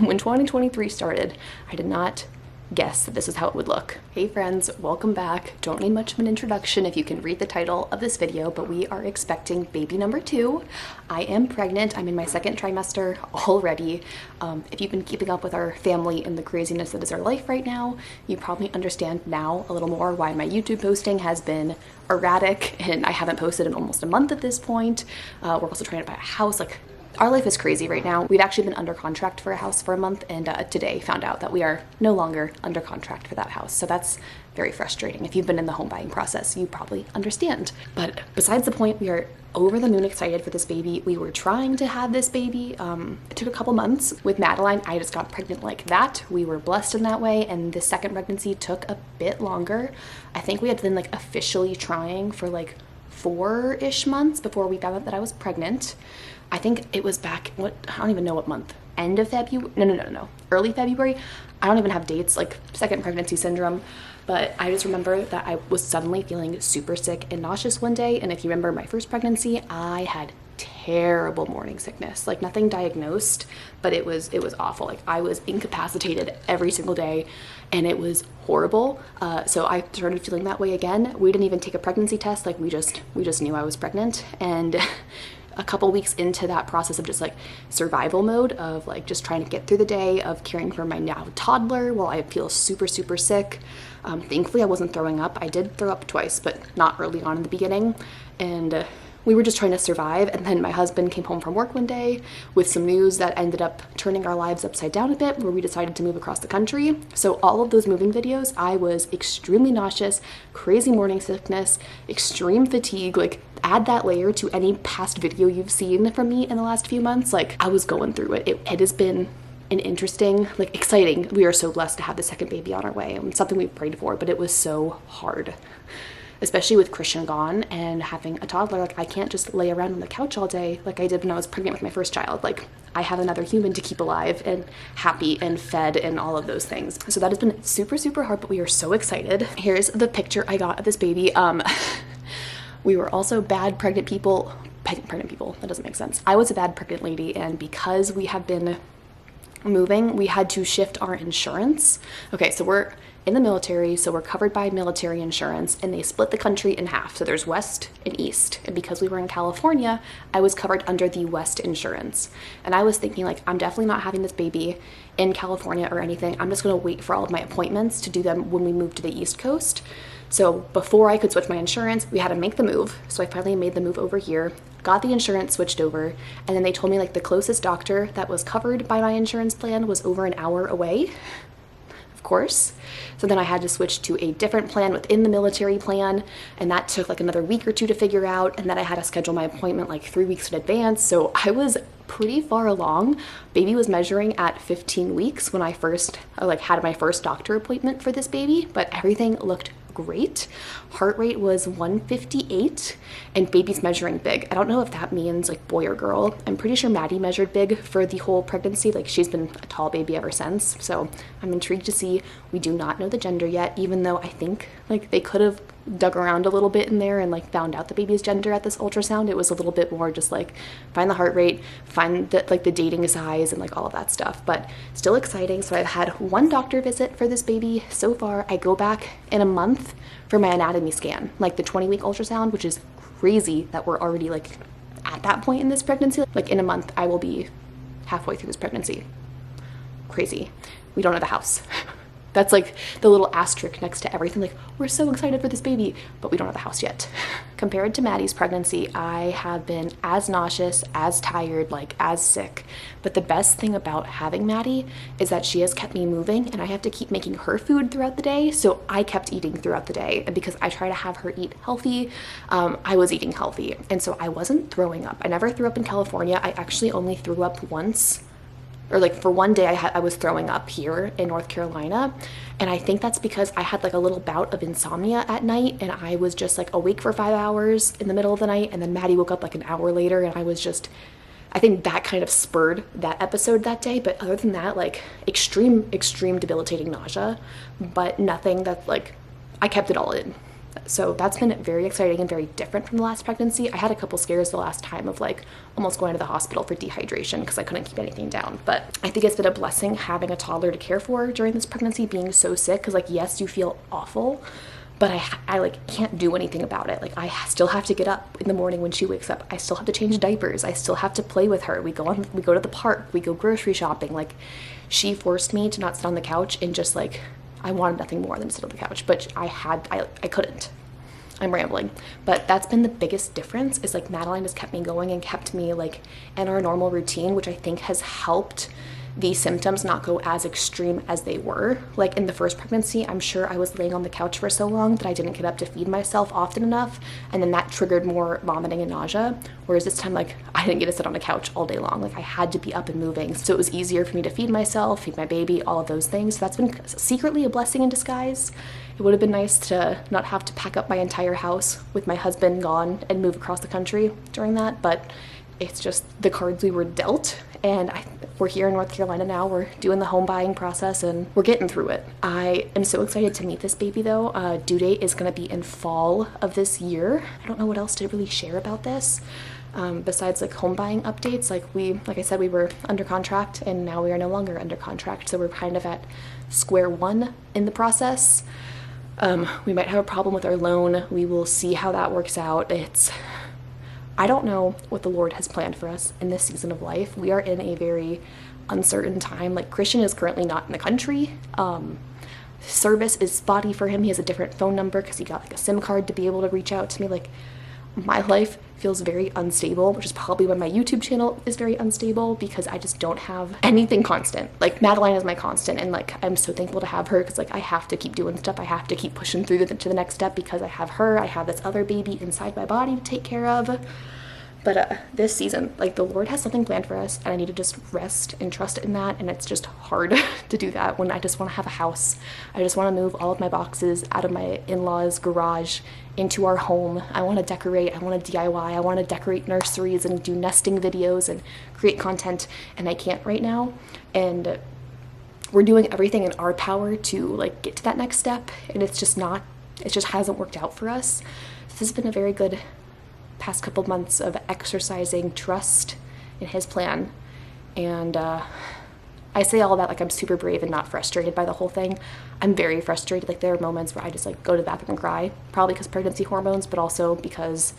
When 2023 started, I did not guess that this is how it would look. Hey friends, welcome back. Don't need much of an introduction if you can read the title of this video, but we are expecting baby number 2. I am pregnant. I'm in my second trimester already. If you've been keeping up with our family and the craziness that is our life right now, you probably understand now a little more why my YouTube posting has been erratic and I haven't posted in almost a month at this point. We're also trying to buy a house. Our life is crazy right now. We've actually been under contract for a house for a month, and today found out that we are no longer under contract for that house. So that's very frustrating. If you've been in the home buying process, you probably understand. But besides the point, we are over the moon excited for this baby. We were trying to have this baby. It took a couple months. With Madeline, I just got pregnant like that. We were blessed in that way, and the second pregnancy took a bit longer. I think we had been officially trying for 4-ish months before we found out that I was pregnant. I think it was back, I don't even know what month. End of February? No. Early February. I don't even have dates, second pregnancy syndrome. But I just remember that I was suddenly feeling super sick and nauseous one day. And if you remember my first pregnancy, I had terrible morning sickness. Nothing diagnosed, but it was awful. I was incapacitated every single day and it was horrible. So I started feeling that way again. We didn't even take a pregnancy test. We just knew I was pregnant. And a couple weeks into that process of just survival mode of just trying to get through the day of caring for my now toddler while I feel super sick. Thankfully I wasn't throwing up. I did throw up twice, but not early on in the beginning, and we were just trying to survive. And then my husband came home from work one day with some news that ended up turning our lives upside down a bit, where we decided to move across the country. So all of those moving videos, I was extremely nauseous, crazy morning sickness, extreme fatigue. Add that layer to any past video you've seen from me in the last few months. I was going through it. It has been an interesting, exciting. We are so blessed to have the second baby on our way, and something we've prayed for, but it was so hard. Especially with Christian gone and having a toddler. I can't just lay around on the couch all day like I did when I was pregnant with my first child. I have another human to keep alive and happy and fed and all of those things. So that has been super hard, but we are so excited. Here's the picture I got of this baby. We were also bad pregnant people. That doesn't make sense. I was a bad pregnant lady, and because we have been moving, we had to shift our insurance. Okay, so we're in the military, so we're covered by military insurance, and they split the country in half. So there's West and East. And because we were in California, I was covered under the West insurance. And I was thinking I'm definitely not having this baby in California or anything. I'm just gonna wait for all of my appointments to do them when we move to the East Coast. So before I could switch my insurance, we had to make the move. So I finally made the move over here, got the insurance switched over, and then they told me the closest doctor that was covered by my insurance plan was over an hour away, of course. So then I had to switch to a different plan within the military plan, and that took another week or two to figure out, and then I had to schedule my appointment 3 weeks in advance. So I was pretty far along. Baby was measuring at 15 weeks when I first had my first doctor appointment for this baby, but everything looked great. Heart rate was 158, and baby's measuring big. I don't know if that means boy or girl. I'm pretty sure Maddie measured big for the whole pregnancy. She's been a tall baby ever since. So I'm intrigued to see. We do not know the gender yet, even though I think they could have dug around a little bit in there and found out the baby's gender at this ultrasound. It was a little bit more just find the heart rate, find the dating size, and all of that stuff, but still exciting. So I've had one doctor visit for this baby so far. I go back in a month for my anatomy scan, the 20-week ultrasound, which is crazy that we're already at that point in this pregnancy. In a month I will be halfway through this pregnancy. Crazy. We don't have a house. That's the little asterisk next to everything. We're so excited for this baby, but we don't have a house yet. Compared to Maddie's pregnancy, I have been as nauseous, as tired, as sick. But the best thing about having Maddie is that she has kept me moving, and I have to keep making her food throughout the day. So I kept eating throughout the day, and because I try to have her eat healthy, I was eating healthy. And so I wasn't throwing up. I never threw up in California. I actually only threw up once, or for one day I was throwing up here in North Carolina. And I think that's because I had a little bout of insomnia at night, and I was just awake for 5 hours in the middle of the night, and then Maddie woke up an hour later, and I think that kind of spurred that episode that day. But other than that, extreme debilitating nausea, but nothing that I kept it all in. So that's been very exciting and very different from the last pregnancy. I had a couple scares the last time of like almost going to the hospital for dehydration because I couldn't keep anything down. But I think it's been a blessing having a toddler to care for during this pregnancy, being so sick, because like, yes, you feel awful, but I like can't do anything about it. Like I still have to get up in the morning when she wakes up. I still have to change diapers. I still have to play with her. We go to the park, we go grocery shopping. Like she forced me to not sit on the couch, and just like, I wanted nothing more than to sit on the couch, but I couldn't. I'm rambling, but that's been the biggest difference, is like Madeline has kept me going and kept me like in our normal routine, which I think has helped the symptoms not go as extreme as they were. Like in the first pregnancy, I'm sure I was laying on the couch for so long that I didn't get up to feed myself often enough, and then that triggered more vomiting and nausea. Whereas this time, like I didn't get to sit on the couch all day long. Like I had to be up and moving, so it was easier for me to feed myself, feed my baby, all of those things. So that's been secretly a blessing in disguise. It would have been nice to not have to pack up my entire house with my husband gone and move across the country during that, but it's just the cards we were dealt, and we're here in North Carolina now. We're doing the home buying process and we're getting through it. I am so excited to meet this baby though. Due date is going to be in fall of this year. I don't know what else to really share about this besides like home buying updates. Like I said, we were under contract and now we are no longer under contract, so we're kind of at square one in the process. We might have a problem with our loan. We will see how that works out. I don't know what the Lord has planned for us in this season of life. We are in a very uncertain time. Like Christian is currently not in the country. Service is spotty for him. He has a different phone number because he got like a SIM card to be able to reach out to me. Like my life feels very unstable, which is probably why my YouTube channel is very unstable, because I just don't have anything constant. Like Madeline is my constant, and like I'm so thankful to have her, because like I have to keep doing stuff. I have to keep pushing through to the next step because I have her. I have this other baby inside my body to take care of. But this season, like the Lord has something planned for us, and I need to just rest and trust in that. And it's just hard to do that when I just want to have a house. I just want to move all of my boxes out of my in-laws' garage into our home. I want to decorate. I want to DIY. I want to decorate nurseries and do nesting videos and create content, and I can't right now. And we're doing everything in our power to like get to that next step, and it just hasn't worked out for us. This has been a very good past couple months of exercising trust in his plan. And I say all that like I'm super brave and not frustrated by the whole thing. I'm very frustrated. Like there are moments where I just like go to the bathroom and cry, probably because pregnancy hormones, but also because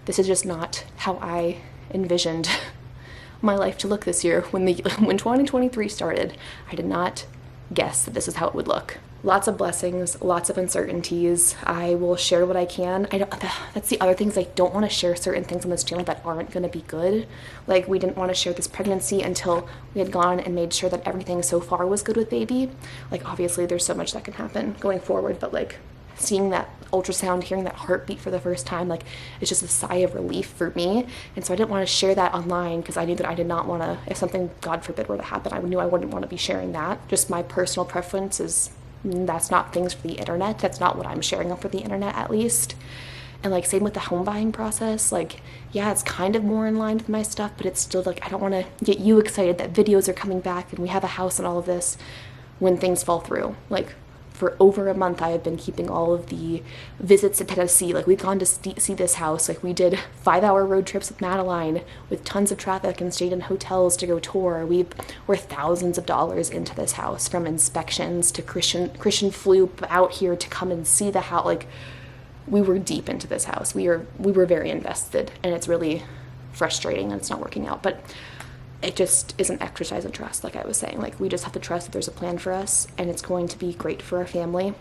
this is just not how I envisioned my life to look this year. When 2023 started, I did not guess that this is how it would look. Lots of blessings, lots of uncertainties. I will share what I can. That's the other things. I don't want to share certain things on this channel that aren't going to be good. Like we didn't want to share this pregnancy until we had gone and made sure that everything so far was good with baby. Like obviously there's so much that can happen going forward, but like seeing that ultrasound, hearing that heartbeat for the first time, like it's just a sigh of relief for me. And so I didn't want to share that online because I knew that I did not want to, if something, God forbid, were to happen, I knew I wouldn't want to be sharing that. Just my personal preference is that's not things for the internet. That's not what I'm sharing up for the internet, at least. And like same with the home buying process. Like, yeah, it's kind of more in line with my stuff, but it's still like I don't want to get you excited that videos are coming back and we have a house and all of this when things fall through. Like for over a month, I have been keeping all of the visits to Tennessee. Like we've gone to see this house. Like we did 5-hour road trips with Madeline with tons of traffic and stayed in hotels to go tour. We're thousands of dollars into this house, from inspections to Christian flew out here to come and see the house. Like we were deep into this house. We were very invested, and it's really frustrating that it's not working out. But it just is an exercise in trust, like I was saying. Like we just have to trust that there's a plan for us and it's going to be great for our family.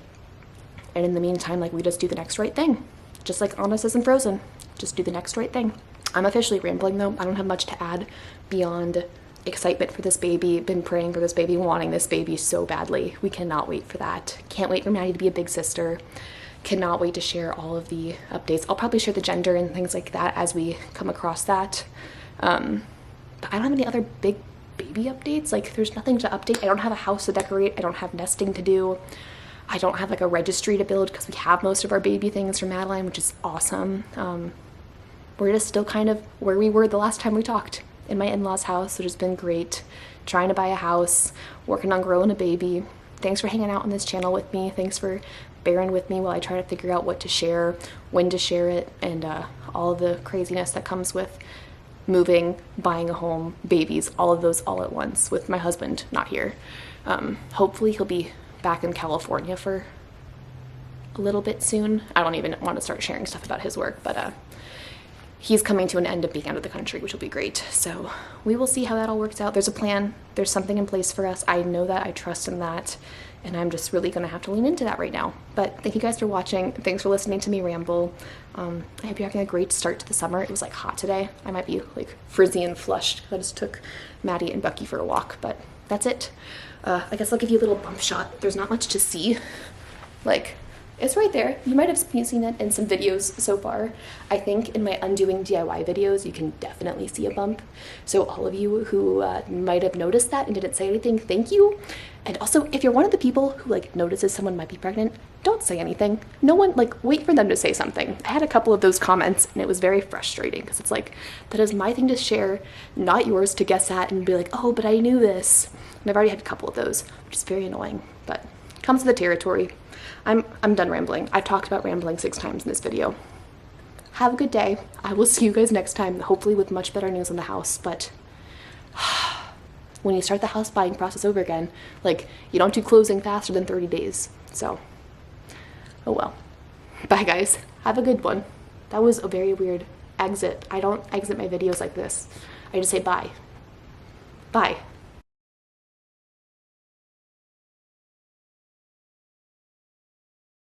And in the meantime, like we just do the next right thing. Just like Anna says in Frozen, just do the next right thing. I'm officially rambling though. I don't have much to add beyond excitement for this baby. Been praying for this baby, wanting this baby so badly. We cannot wait for that. Can't wait for Maddie to be a big sister. Cannot wait to share all of the updates. I'll probably share the gender and things like that as we come across that. But I don't have any other big baby updates. Like there's nothing to update. I don't have a house to decorate. I don't have nesting to do. I don't have like a registry to build because we have most of our baby things from Madeline, which is awesome. We're just still kind of where we were the last time we talked, in my in-laws' house, which has been great. Trying to buy a house, working on growing a baby. Thanks for hanging out on this channel with me. Thanks for bearing with me while I try to figure out what to share, when to share it, and all of the craziness that comes with moving, buying a home, babies, all of those all at once with my husband not here. Hopefully he'll be back in California for a little bit soon. I don't even want to start sharing stuff about his work, but he's coming to an end of being out of the country, which will be great. So we will see how that all works out. There's a plan. There's something in place for us. I know that. I trust in that. And I'm just really going to have to lean into that right now. But thank you guys for watching. Thanks for listening to me ramble. I hope you're having a great start to the summer. It was like hot today. I might be like frizzy and flushed. I just took Maddie and Bucky for a walk, but that's it. I guess I'll give you a little bump shot. There's not much to see. Like, it's right there. You might have seen it in some videos so far. I think in my undoing DIY videos, you can definitely see a bump. So all of you who might have noticed that and didn't say anything, thank you. And also, if you're one of the people who like notices someone might be pregnant, don't say anything. No one, like, wait for them to say something. I had a couple of those comments and it was very frustrating because it's like, that is my thing to share, not yours to guess at and be like, oh, but I knew this. And I've already had a couple of those, which is very annoying, but it comes with the territory. I'm done rambling. I've talked about rambling 6 times in this video. Have a good day. I will see you guys next time, hopefully with much better news on the house. But when you start the house buying process over again, like, you don't do closing faster than 30 days. So, oh well. Bye guys. Have a good one. That was a very weird exit. I don't exit my videos like this. I just say bye. Bye.